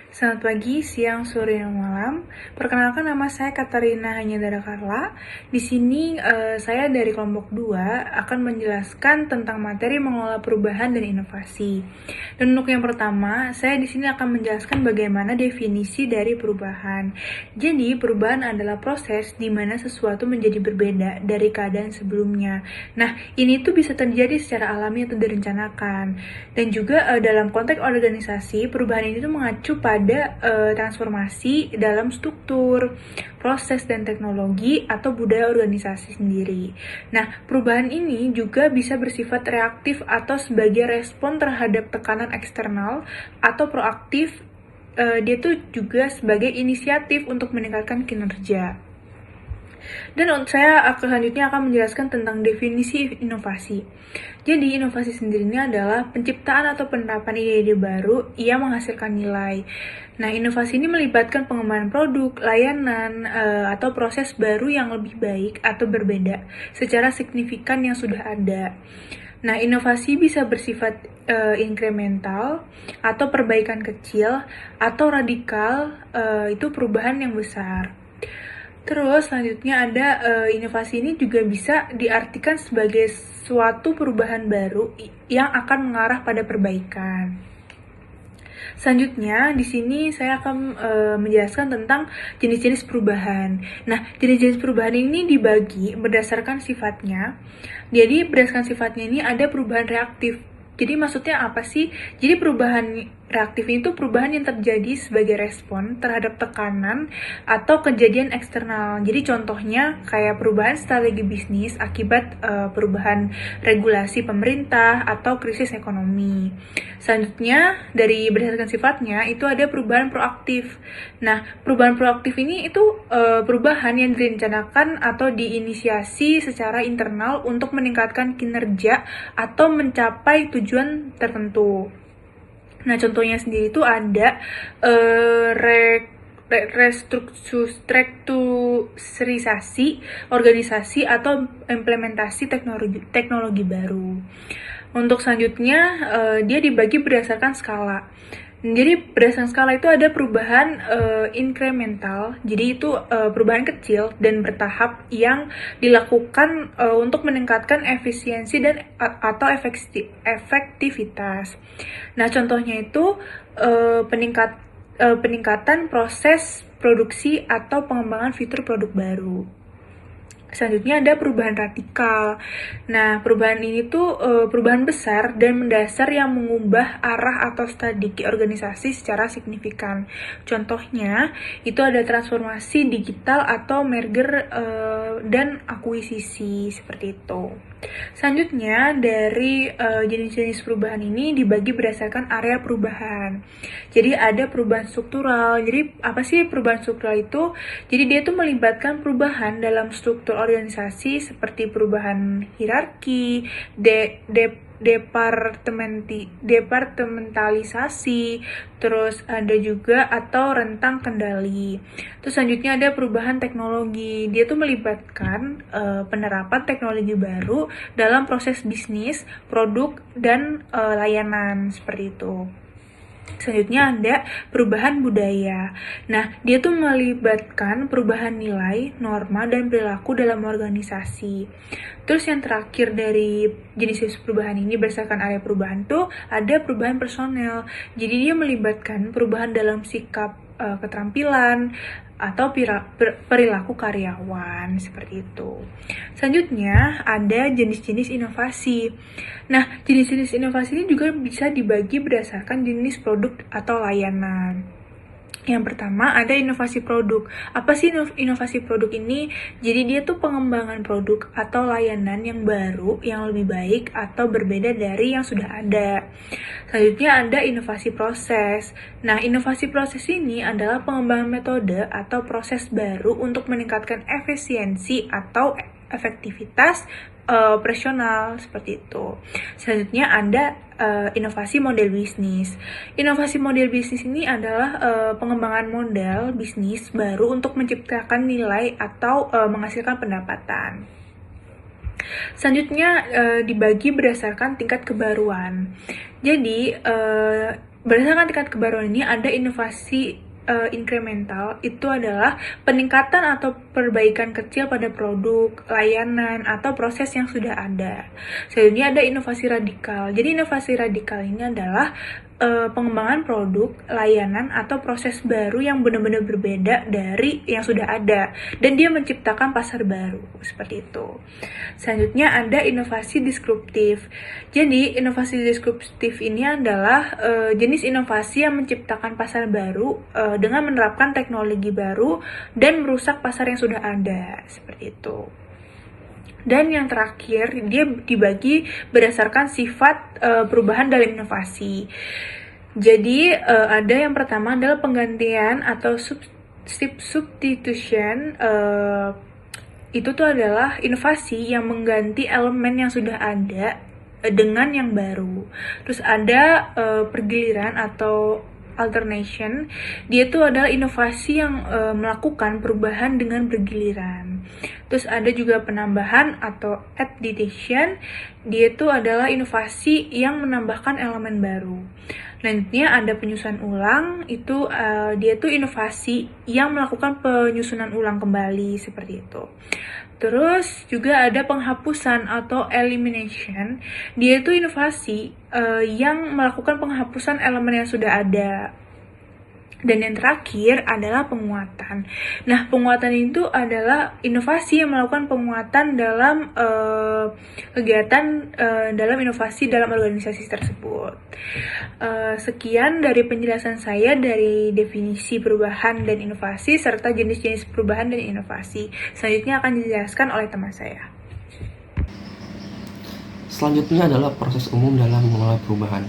Selamat pagi, siang, sore, dan malam. Perkenalkan, nama saya Katarina Hanyadara Carla. Di sini saya dari kelompok 2 akan menjelaskan tentang materi mengelola perubahan dan inovasi. Dan untuk yang pertama, saya di sini akan menjelaskan bagaimana definisi dari perubahan. Jadi, perubahan adalah proses di mana sesuatu menjadi berbeda dari keadaan sebelumnya. Nah, ini tuh bisa terjadi secara alami atau direncanakan. Dan juga dalam konteks organisasi, perubahan ini tuh mengacu pada transformasi dalam struktur, proses dan teknologi atau budaya organisasi sendiri. Nah, perubahan ini juga bisa bersifat reaktif atau sebagai respon terhadap tekanan eksternal atau proaktif. Dia tuh juga sebagai inisiatif untuk meningkatkan kinerja. Dan saya selanjutnya akan menjelaskan tentang definisi inovasi. Jadi, inovasi sendiri ini adalah penciptaan atau penerapan ide-ide baru yang menghasilkan nilai. Nah, inovasi ini melibatkan pengembangan produk, layanan, atau proses baru yang lebih baik atau berbeda secara signifikan yang sudah ada. Nah, inovasi bisa bersifat inkremental atau perbaikan kecil, atau radikal, itu perubahan yang besar. Terus selanjutnya ada inovasi ini juga bisa diartikan sebagai suatu perubahan baru yang akan mengarah pada perbaikan. Selanjutnya, di sini saya akan menjelaskan tentang jenis-jenis perubahan. Nah, jenis-jenis perubahan ini dibagi berdasarkan sifatnya. Jadi, berdasarkan sifatnya ini ada perubahan reaktif. Jadi, maksudnya apa sih? Jadi, perubahan reaktif itu perubahan yang terjadi sebagai respon terhadap tekanan atau kejadian eksternal. Jadi contohnya kayak perubahan strategi bisnis akibat perubahan regulasi pemerintah atau krisis ekonomi. Selanjutnya, dari berdasarkan sifatnya itu ada perubahan proaktif. Nah, perubahan proaktif ini itu perubahan yang direncanakan atau diinisiasi secara internal untuk meningkatkan kinerja atau mencapai tujuan tertentu. Nah, contohnya sendiri itu ada restrukturisasi organisasi atau implementasi teknologi baru. Untuk selanjutnya, dia dibagi berdasarkan skala. Jadi berdasarkan skala itu ada perubahan inkremental, jadi itu perubahan kecil dan bertahap yang dilakukan untuk meningkatkan efisiensi dan atau efektivitas. Nah, contohnya itu peningkatan proses produksi atau pengembangan fitur produk baru. Selanjutnya ada perubahan radikal. Nah, perubahan ini tuh perubahan besar dan mendasar yang mengubah arah atau strategi organisasi secara signifikan. Contohnya, itu ada transformasi digital atau merger dan akuisisi seperti itu. Selanjutnya, dari jenis-jenis perubahan ini dibagi berdasarkan area perubahan. Jadi ada perubahan struktural. Jadi apa sih perubahan struktural itu? Jadi dia tuh melibatkan perubahan dalam struktur organisasi seperti perubahan hierarki, departementalisasi, terus ada juga atau rentang kendali. Terus selanjutnya ada perubahan teknologi. Dia tuh melibatkan penerapan teknologi baru dalam proses bisnis, produk, dan layanan seperti itu. Selanjutnya ada perubahan budaya. Nah, dia tuh melibatkan perubahan nilai, norma, dan perilaku dalam organisasi. Terus yang terakhir dari jenis perubahan ini berdasarkan area perubahan tuh ada perubahan personel. Jadi dia melibatkan perubahan dalam sikap, keterampilan, atau perilaku karyawan, seperti itu. Selanjutnya, ada jenis-jenis inovasi. Nah, jenis-jenis inovasi ini juga bisa dibagi berdasarkan jenis produk atau layanan. Yang pertama ada inovasi produk. Apa sih inovasi produk ini? Jadi dia tuh pengembangan produk atau layanan yang baru, yang lebih baik atau berbeda dari yang sudah ada. Selanjutnya ada inovasi proses. Nah, inovasi proses ini adalah pengembangan metode atau proses baru untuk meningkatkan efisiensi atau efektivitas operasional seperti itu. Selanjutnya ada inovasi model bisnis. Inovasi model bisnis ini adalah pengembangan model bisnis baru untuk menciptakan nilai atau menghasilkan pendapatan. Selanjutnya dibagi berdasarkan tingkat kebaruan. Jadi Berdasarkan tingkat kebaruan ini ada inovasi incremental, itu adalah peningkatan atau perbaikan kecil pada produk, layanan, atau proses yang sudah ada. Selanjutnya ada inovasi radikal. Jadi inovasi radikal ini adalah pengembangan produk, layanan, atau proses baru yang benar-benar berbeda dari yang sudah ada, dan dia menciptakan pasar baru, seperti itu. Selanjutnya ada inovasi disruptif. Jadi inovasi disruptif ini adalah jenis inovasi yang menciptakan pasar baru dengan menerapkan teknologi baru dan merusak pasar yang sudah ada, seperti itu. Dan yang terakhir, dia dibagi berdasarkan sifat perubahan dalam inovasi. Jadi ada yang pertama adalah penggantian atau substitution. Itu tuh adalah inovasi yang mengganti elemen yang sudah ada dengan yang baru. Terus ada pergiliran atau alternation. Dia tuh adalah inovasi yang melakukan perubahan dengan bergiliran. Terus ada juga penambahan atau addition. Dia tuh adalah inovasi yang menambahkan elemen baru. Selanjutnya ada penyusunan ulang. Itu dia tuh inovasi yang melakukan penyusunan ulang kembali, seperti itu. Terus juga ada penghapusan atau elimination. Dia itu inovasi yang melakukan penghapusan elemen yang sudah ada. Dan yang terakhir adalah penguatan. Nah, penguatan itu adalah inovasi yang melakukan penguatan dalam kegiatan dalam inovasi dalam organisasi tersebut. Sekian dari penjelasan saya dari definisi perubahan dan inovasi serta jenis-jenis perubahan dan inovasi. Selanjutnya akan dijelaskan oleh teman saya. Selanjutnya adalah proses umum dalam mengelola perubahan.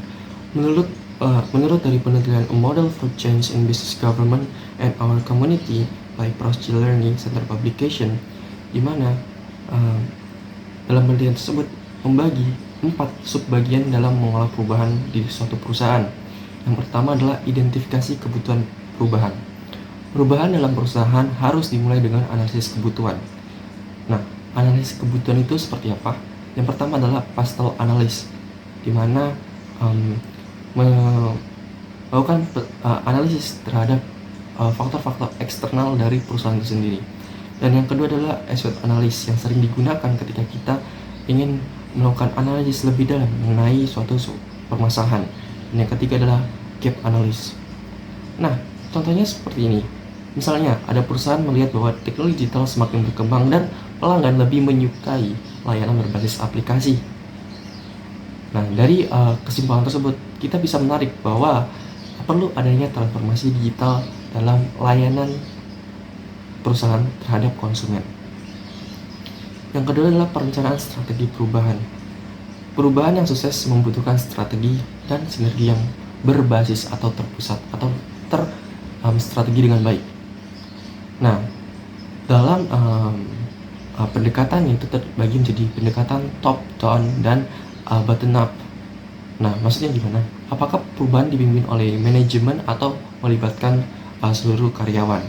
Menurut dari penelitian A Model for Change in Business Government and Our Community by Prosci Learning Center Publication, di mana dalam penelitian tersebut membagi 4 subbagian dalam mengelola perubahan di suatu perusahaan. Yang pertama adalah identifikasi kebutuhan perubahan. Perubahan dalam perusahaan harus dimulai dengan analisis kebutuhan. Nah, analisis kebutuhan itu seperti apa? Yang pertama adalah pastel analysis, di mana melakukan analisis terhadap faktor-faktor eksternal dari perusahaan itu sendiri. Dan yang kedua adalah SWOT analysis yang sering digunakan ketika kita ingin melakukan analisis lebih dalam mengenai suatu permasalahan. Dan yang ketiga adalah gap analysis. Nah, contohnya seperti ini. Misalnya, ada perusahaan melihat bahwa teknologi digital semakin berkembang dan pelanggan lebih menyukai layanan berbasis aplikasi. Nah, dari kesimpulan tersebut, kita bisa menarik bahwa perlu adanya transformasi digital dalam layanan perusahaan terhadap konsumen. Yang kedua adalah perencanaan strategi perubahan. Perubahan yang sukses membutuhkan strategi dan sinergi yang berbasis atau terpusat atau strategi dengan baik. Nah, dalam pendekatan itu terbagi menjadi pendekatan top down dan bottom up. Nah, maksudnya gimana? Apakah perubahan dipimpin oleh manajemen atau melibatkan seluruh karyawan?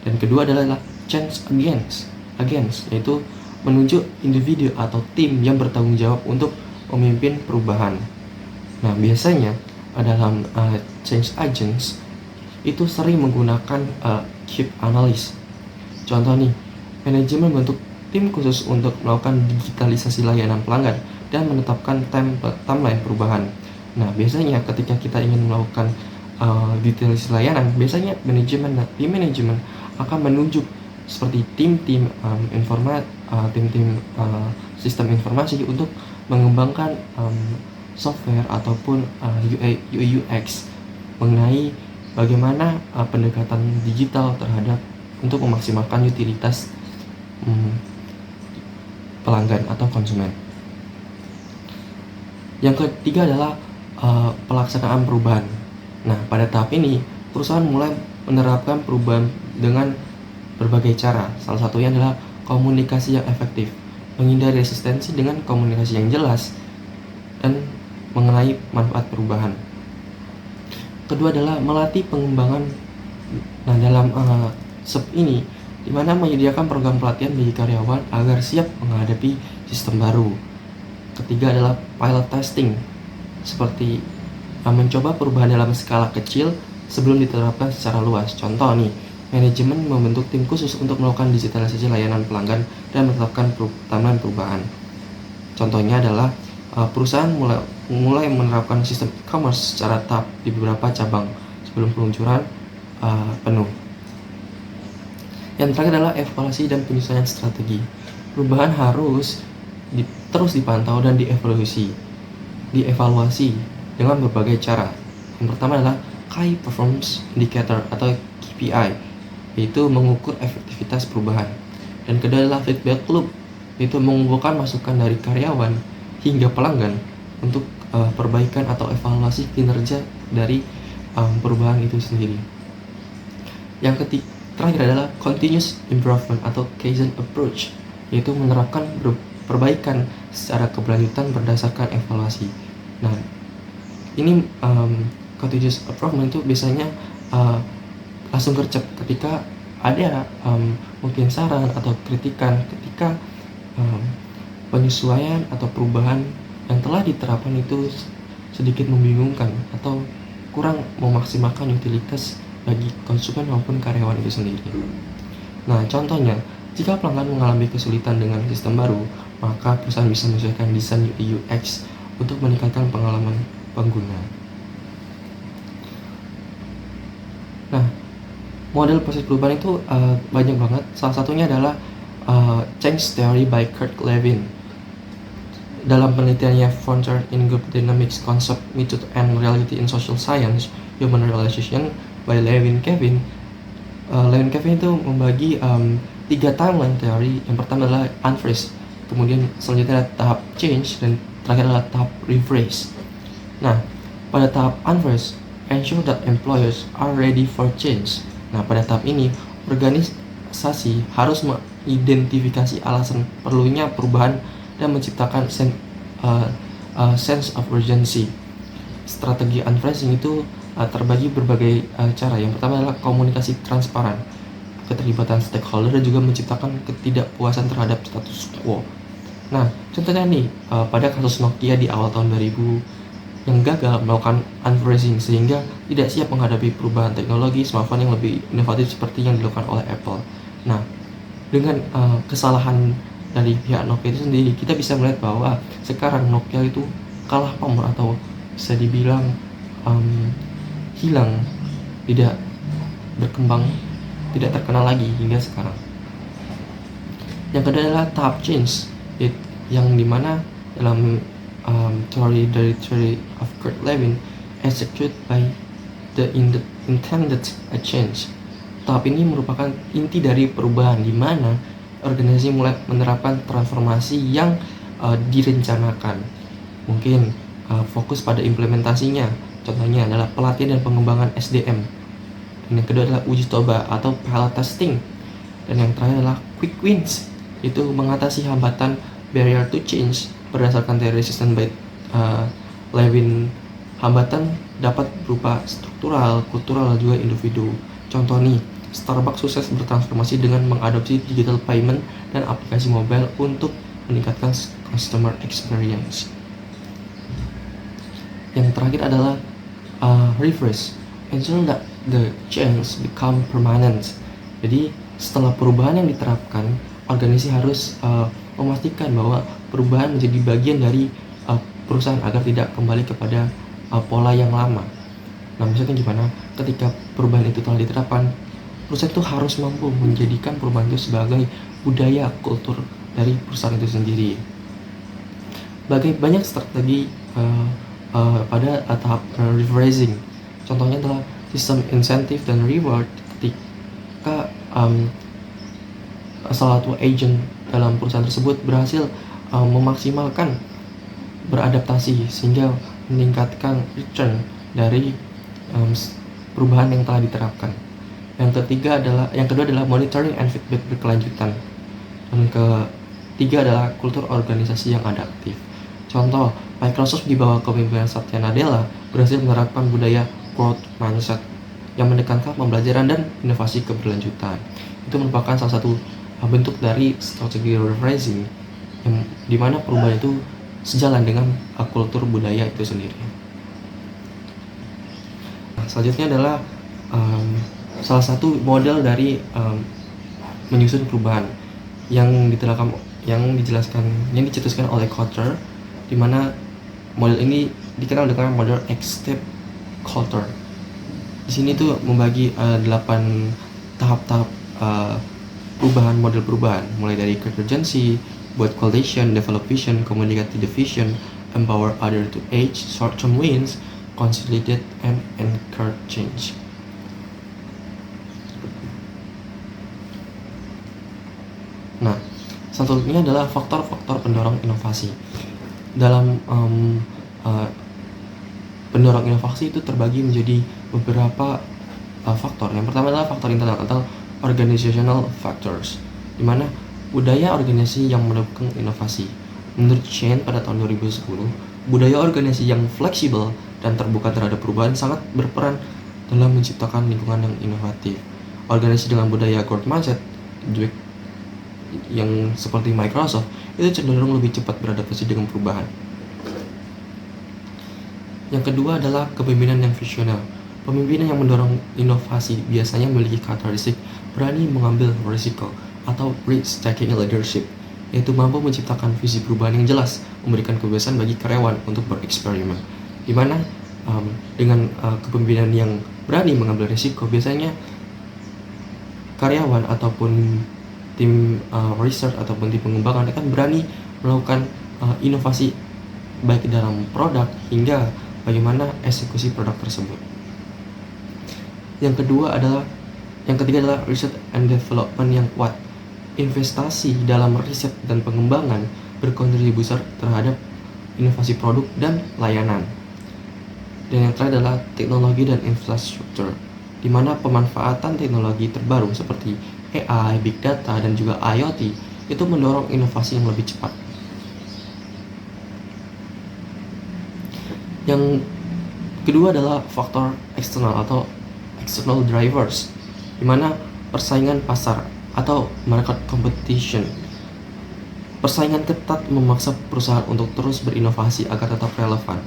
Dan kedua adalah change agents, yaitu menunjuk individu atau tim yang bertanggung jawab untuk memimpin perubahan. Nah, biasanya dalam change agents itu sering menggunakan gap analysis. Contoh nih, manajemen membentuk tim khusus untuk melakukan digitalisasi layanan pelanggan dan menetapkan timeline perubahan. Nah, biasanya ketika kita ingin melakukan digitalisasi layanan, biasanya manajemen akan menunjuk seperti tim-tim sistem informasi untuk mengembangkan software ataupun UI UX mengenai bagaimana pendekatan digital terhadap untuk memaksimalkan utilitas pelanggan atau konsumen. Yang ketiga adalah pelaksanaan perubahan. Nah, pada tahap ini perusahaan mulai menerapkan perubahan dengan berbagai cara. Salah satunya adalah komunikasi yang efektif, menghindari resistensi dengan komunikasi yang jelas, dan mengenai manfaat perubahan. Kedua adalah melatih pengembangan. Nah, dalam ini di mana menyediakan program pelatihan bagi karyawan agar siap menghadapi sistem baru. Ketiga adalah pilot testing, seperti mencoba perubahan dalam skala kecil sebelum diterapkan secara luas. Contoh nih, manajemen membentuk tim khusus untuk melakukan digitalisasi layanan pelanggan dan menetapkan timeline perubahan. Contohnya adalah perusahaan mulai menerapkan sistem e-commerce secara tahap di beberapa cabang sebelum peluncuran penuh. Yang terakhir adalah evaluasi dan penyesuaian strategi. Perubahan harus terus dipantau dan dievaluasi dengan berbagai cara. Yang pertama adalah Key Performance Indicator atau KPI, yaitu mengukur efektivitas perubahan. Dan kedua adalah Feedback Loop, yaitu mengumpulkan masukan dari karyawan hingga pelanggan untuk perbaikan atau evaluasi kinerja dari perubahan itu sendiri. Yang terakhir adalah Continuous Improvement atau Kaizen Approach, yaitu menerapkan perbaikan secara keberlanjutan berdasarkan evaluasi. Nah, ini continuous improvement itu biasanya langsung gercep ketika ada mungkin saran atau kritikan ketika penyesuaian atau perubahan yang telah diterapkan itu sedikit membingungkan atau kurang memaksimalkan utilitas bagi konsumen maupun karyawan itu sendiri. Nah, contohnya, jika pelanggan mengalami kesulitan dengan sistem baru, maka perusahaan bisa menyesuaikan desain UI UX untuk meningkatkan pengalaman pengguna. Nah, model proses perubahan itu banyak banget. Salah satunya adalah Change Theory by Kurt Lewin. Dalam penelitiannya Frontier in Group Dynamics, Concept, Method, and Reality in Social Science, Human Relation by Lewin Kevin. Lewin Kevin itu membagi 3 timeline teori. Yang pertama adalah unphrase, kemudian selanjutnya adalah tahap change, dan terakhir adalah tahap rephrase. Nah, pada tahap unphrase, ensure that employers are ready for change. Nah, pada tahap ini, organisasi harus mengidentifikasi alasan perlunya perubahan dan menciptakan sense of urgency. Strategi unphrasing itu terbagi berbagai cara. Yang pertama adalah komunikasi transparan, keterlibatan stakeholder, dan juga menciptakan ketidakpuasan terhadap status quo. Nah, contohnya nih, pada kasus Nokia di awal tahun 2000 yang gagal melakukan unphrasing sehingga tidak siap menghadapi perubahan teknologi smartphone yang lebih inovatif seperti yang dilakukan oleh Apple. Nah, dengan kesalahan dari pihak Nokia itu sendiri, kita bisa melihat bahwa sekarang Nokia itu kalah pamor atau bisa dibilang hilang, tidak berkembang, tidak terkenal lagi hingga sekarang. Yang kedua adalah tahap change, yang dimana dalam theory of Kurt Lewin, execute by the intended change. Tahap ini merupakan inti dari perubahan, di mana organisasi mulai menerapkan transformasi yang direncanakan. Mungkin fokus pada implementasinya. Contohnya adalah pelatihan dan pengembangan SDM. Dan yang kedua adalah uji coba atau pilot testing. Dan yang terakhir adalah quick wins, itu mengatasi hambatan barrier to change berdasarkan teori resistance by Lewin. Hambatan dapat berupa struktural, kultural, dan juga individu. Contoh nih, Starbucks sukses bertransformasi dengan mengadopsi digital payment dan aplikasi mobile untuk meningkatkan customer experience. Yang terakhir adalah reverse, ensure that the change become permanent. Jadi setelah perubahan yang diterapkan, organisasi harus memastikan bahwa perubahan menjadi bagian dari perusahaan agar tidak kembali kepada pola yang lama. Nah, maksudnya gimana? Ketika perubahan itu telah diterapkan, perusahaan itu harus mampu menjadikan perubahan itu sebagai budaya kultur dari perusahaan itu sendiri. Banyak strategi pada tahap rephrasing. Contohnya adalah sistem insentif dan reward ketika salah satu agent dalam perusahaan tersebut berhasil memaksimalkan beradaptasi sehingga meningkatkan return dari perubahan yang telah diterapkan. Yang kedua adalah monitoring and feedback berkelanjutan. Dan ketiga adalah kultur organisasi yang adaptif. Contoh, Microsoft di bawah kepemimpinan Satya Nadella berhasil menerapkan budaya growth mindset yang menekankan pembelajaran dan inovasi keberlanjutan. Itu merupakan salah satu bentuk dari strategi rephrasing yang dimana perubahan itu sejalan dengan kultur budaya itu sendiri. selanjutnya adalah salah satu model dari menyusun perubahan yang dicetuskan oleh Kotter, di mana model ini dikenal dengan model X-step Kotter. Di sini tuh membagi 8 tahap-tahap model perubahan, mulai dari quick urgency, buat coalition, develop vision, communicate the vision, empower other to age, short-term wins, consolidate, and encourage change. Nah, satunya adalah faktor-faktor pendorong inovasi. Dalam pendorong inovasi itu terbagi menjadi beberapa faktor. Yang pertama adalah faktor internal atau organizational factors, di mana budaya organisasi yang mendukung inovasi. Menurut Chen pada tahun 2010, budaya organisasi yang fleksibel dan terbuka terhadap perubahan sangat berperan dalam menciptakan lingkungan yang inovatif. Organisasi dengan budaya growth mindset yang seperti Microsoft itu cenderung lebih cepat beradaptasi dengan perubahan. Yang kedua adalah kepemimpinan yang visioner. Pemimpinan yang mendorong inovasi biasanya memiliki karakteristik berani mengambil risiko atau risk-taking leadership, yaitu mampu menciptakan visi perubahan yang jelas, memberikan kebebasan bagi karyawan untuk bereksperimen. Di mana dengan kepemimpinan yang berani mengambil risiko, biasanya karyawan ataupun tim research ataupun tim pengembangan akan berani melakukan inovasi baik dalam produk hingga bagaimana eksekusi produk tersebut. Yang ketiga adalah research and development yang kuat. Investasi dalam riset dan pengembangan berkontribusi besar terhadap inovasi produk dan layanan. Dan yang terakhir adalah teknologi dan infrastruktur, di mana pemanfaatan teknologi terbaru seperti AI, Big Data, dan juga IoT itu mendorong inovasi yang lebih cepat. Yang kedua adalah faktor eksternal atau external drivers, di mana persaingan pasar atau market competition. Persaingan ketat memaksa perusahaan untuk terus berinovasi agar tetap relevan.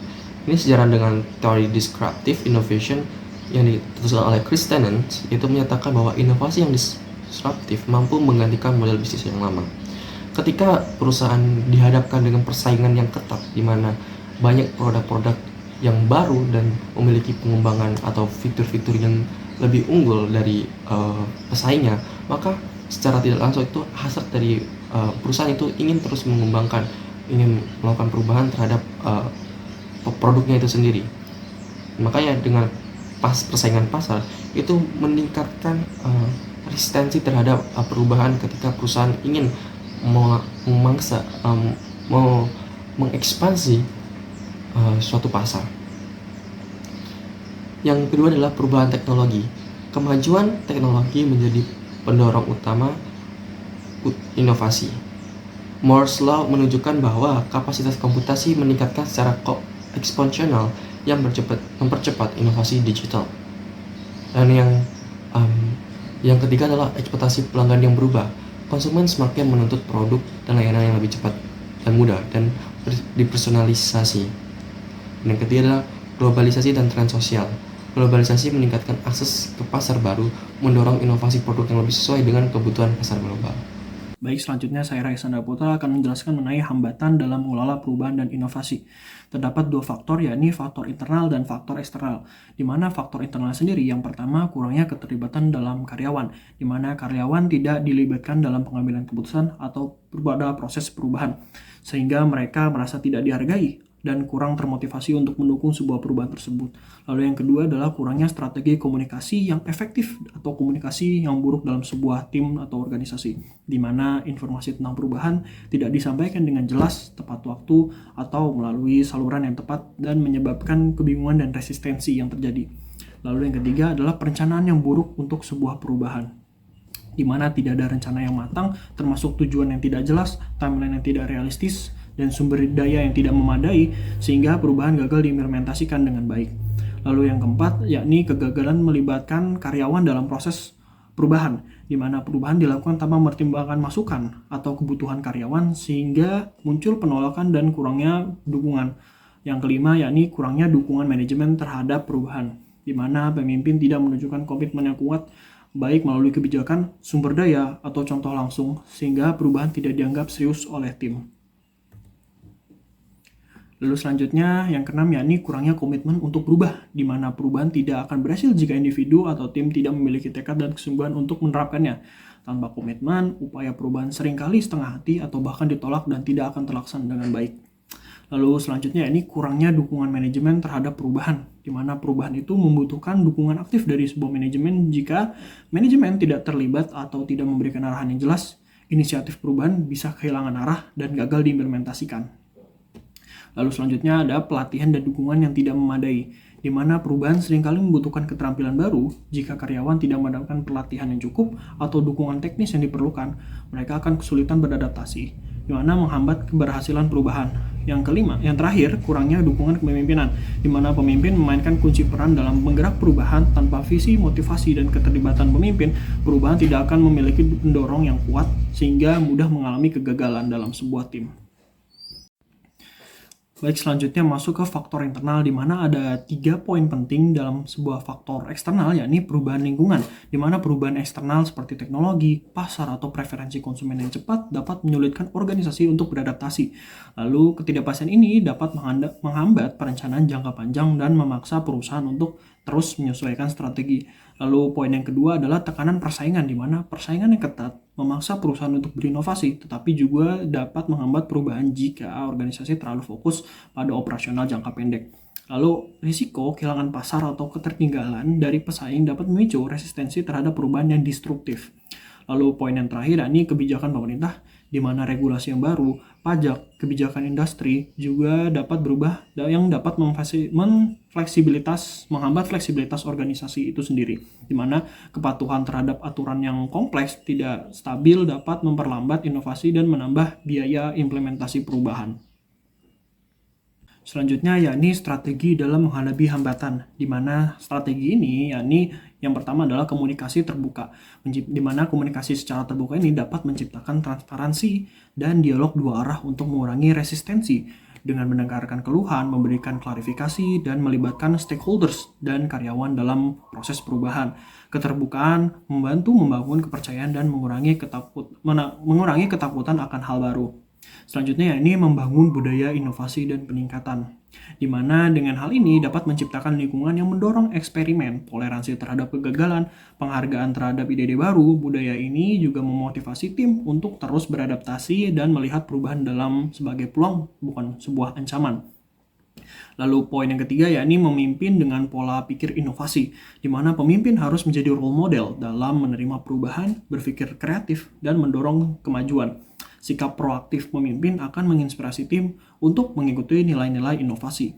Ini sejalan dengan teori disruptive innovation yang dituliskan oleh Chris Tennant, yaitu menyatakan bahwa inovasi yang disruptif mampu menggantikan model bisnis yang lama. Ketika perusahaan dihadapkan dengan persaingan yang ketat, di mana banyak produk-produk yang baru dan memiliki pengembangan atau fitur-fitur yang lebih unggul dari pesaingnya, maka secara tidak langsung itu hasrat dari perusahaan itu ingin terus mengembangkan, ingin melakukan perubahan terhadap produknya itu sendiri. Makanya dengan persaingan pasar itu meningkatkan resistensi terhadap perubahan ketika perusahaan ingin mengekspansi suatu pasar. Yang kedua adalah perubahan teknologi. Kemajuan teknologi menjadi pendorong utama inovasi. Moore's Law menunjukkan bahwa kapasitas komputasi meningkatkan secara eksponensial yang mempercepat inovasi digital. Dan yang ketiga adalah ekspektasi pelanggan yang berubah. Konsumen semakin menuntut produk dan layanan yang lebih cepat dan mudah dan dipersonalisasi. Dan yang ketiga adalah globalisasi dan tren sosial. Globalisasi meningkatkan akses ke pasar baru, mendorong inovasi produk yang lebih sesuai dengan kebutuhan pasar global. Baik, selanjutnya saya Raisanda Putra akan menjelaskan mengenai hambatan dalam mengelola perubahan dan inovasi. Terdapat dua faktor, yakni faktor internal dan faktor eksternal. Di mana faktor internal sendiri, yang pertama kurangnya keterlibatan dalam karyawan, di mana karyawan tidak dilibatkan dalam pengambilan keputusan atau pada proses perubahan, sehingga mereka merasa tidak dihargai dan kurang termotivasi untuk mendukung sebuah perubahan tersebut. Lalu yang kedua adalah kurangnya strategi komunikasi yang efektif atau komunikasi yang buruk dalam sebuah tim atau organisasi, di mana informasi tentang perubahan tidak disampaikan dengan jelas, tepat waktu, atau melalui saluran yang tepat dan menyebabkan kebingungan dan resistensi yang terjadi. Lalu yang ketiga adalah perencanaan yang buruk untuk sebuah perubahan, di mana tidak ada rencana yang matang, termasuk tujuan yang tidak jelas, timeline yang tidak realistis, dan sumber daya yang tidak memadai, sehingga perubahan gagal diimplementasikan dengan baik. Lalu yang keempat, yakni kegagalan melibatkan karyawan dalam proses perubahan, di mana perubahan dilakukan tanpa mempertimbangkan masukan atau kebutuhan karyawan, sehingga muncul penolakan dan kurangnya dukungan. Yang kelima, yakni kurangnya dukungan manajemen terhadap perubahan, di mana pemimpin tidak menunjukkan komitmen yang kuat baik melalui kebijakan, sumber daya, atau contoh langsung, sehingga perubahan tidak dianggap serius oleh tim. Lalu selanjutnya, yang keenam yakni kurangnya komitmen untuk berubah, di mana perubahan tidak akan berhasil jika individu atau tim tidak memiliki tekad dan kesungguhan untuk menerapkannya. Tanpa komitmen, upaya perubahan seringkali setengah hati atau bahkan ditolak dan tidak akan terlaksana dengan baik. Lalu selanjutnya ini kurangnya dukungan manajemen terhadap perubahan, di mana perubahan itu membutuhkan dukungan aktif dari sebuah manajemen. Jika manajemen tidak terlibat atau tidak memberikan arahan yang jelas, inisiatif perubahan bisa kehilangan arah dan gagal diimplementasikan. Lalu selanjutnya ada pelatihan dan dukungan yang tidak memadai, di mana perubahan seringkali membutuhkan keterampilan baru. Jika karyawan tidak mendapatkan pelatihan yang cukup atau dukungan teknis yang diperlukan, mereka akan kesulitan beradaptasi, di mana menghambat keberhasilan perubahan. Yang terakhir, kurangnya dukungan kepemimpinan, di mana pemimpin memainkan kunci peran dalam menggerak perubahan. Tanpa visi, motivasi, dan keterlibatan pemimpin, perubahan tidak akan memiliki pendorong yang kuat sehingga mudah mengalami kegagalan dalam sebuah tim. Baik, selanjutnya masuk ke faktor internal, di mana ada 3 poin penting dalam sebuah faktor eksternal, yakni perubahan lingkungan, di mana perubahan eksternal seperti teknologi, pasar, atau preferensi konsumen yang cepat dapat menyulitkan organisasi untuk beradaptasi. Lalu ketidakpastian ini dapat menghambat perencanaan jangka panjang dan memaksa perusahaan untuk terus menyesuaikan strategi. Lalu poin yang kedua adalah tekanan persaingan, di mana persaingan yang ketat memaksa perusahaan untuk berinovasi, tetapi juga dapat menghambat perubahan jika organisasi terlalu fokus pada operasional jangka pendek. Lalu risiko kehilangan pasar atau ketertinggalan dari pesaing dapat memicu resistensi terhadap perubahan yang destruktif. Lalu poin yang terakhir yakni kebijakan pemerintah, di mana regulasi yang baru, pajak, kebijakan industri juga dapat berubah yang dapat menghambat fleksibilitas organisasi itu sendiri, di mana kepatuhan terhadap aturan yang kompleks tidak stabil dapat memperlambat inovasi dan menambah biaya implementasi perubahan. Selanjutnya yakni strategi dalam menghadapi hambatan, di mana strategi ini yakni yang pertama adalah komunikasi terbuka, di mana komunikasi secara terbuka ini dapat menciptakan transparansi dan dialog dua arah untuk mengurangi resistensi dengan mendengarkan keluhan, memberikan klarifikasi, dan melibatkan stakeholders dan karyawan dalam proses perubahan. Keterbukaan membantu membangun kepercayaan dan mengurangi ketakutan akan hal baru. Selanjutnya yakni membangun budaya inovasi dan peningkatan, di mana dengan hal ini dapat menciptakan lingkungan yang mendorong eksperimen, toleransi terhadap kegagalan, penghargaan terhadap ide-ide baru. Budaya ini juga memotivasi tim untuk terus beradaptasi dan melihat perubahan sebagai peluang, bukan sebuah ancaman. Lalu poin yang ketiga yakni memimpin dengan pola pikir inovasi, di mana pemimpin harus menjadi role model dalam menerima perubahan, berpikir kreatif, dan mendorong kemajuan. Sikap proaktif pemimpin akan menginspirasi tim untuk mengikuti nilai-nilai inovasi.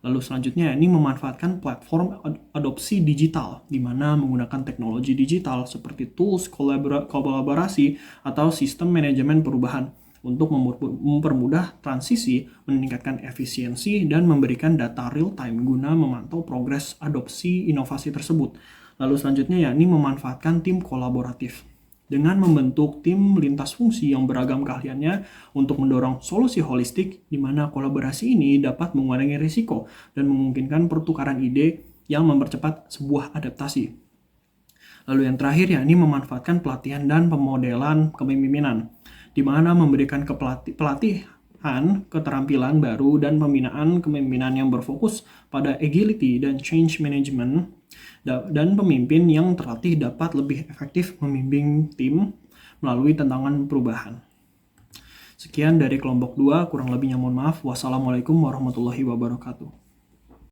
Lalu selanjutnya ini memanfaatkan platform adopsi digital, di mana menggunakan teknologi digital seperti tools kolaborasi atau sistem manajemen perubahan untuk mempermudah transisi, meningkatkan efisiensi, dan memberikan data real-time guna memantau progres adopsi inovasi tersebut. Lalu selanjutnya yakni memanfaatkan tim kolaboratif, dengan membentuk tim lintas fungsi yang beragam keahliannya untuk mendorong solusi holistik, di mana kolaborasi ini dapat mengurangi risiko dan memungkinkan pertukaran ide yang mempercepat sebuah adaptasi. Lalu yang terakhir yakni memanfaatkan pelatihan dan pemodelan kepemimpinan, di mana memberikan pelatihan keterampilan baru dan pembinaan kepemimpinan yang berfokus pada agility dan change management, dan pemimpin yang terlatih dapat lebih efektif membimbing tim melalui tantangan perubahan. Sekian dari kelompok 2, kurang lebihnya mohon maaf. Wassalamualaikum warahmatullahi wabarakatuh.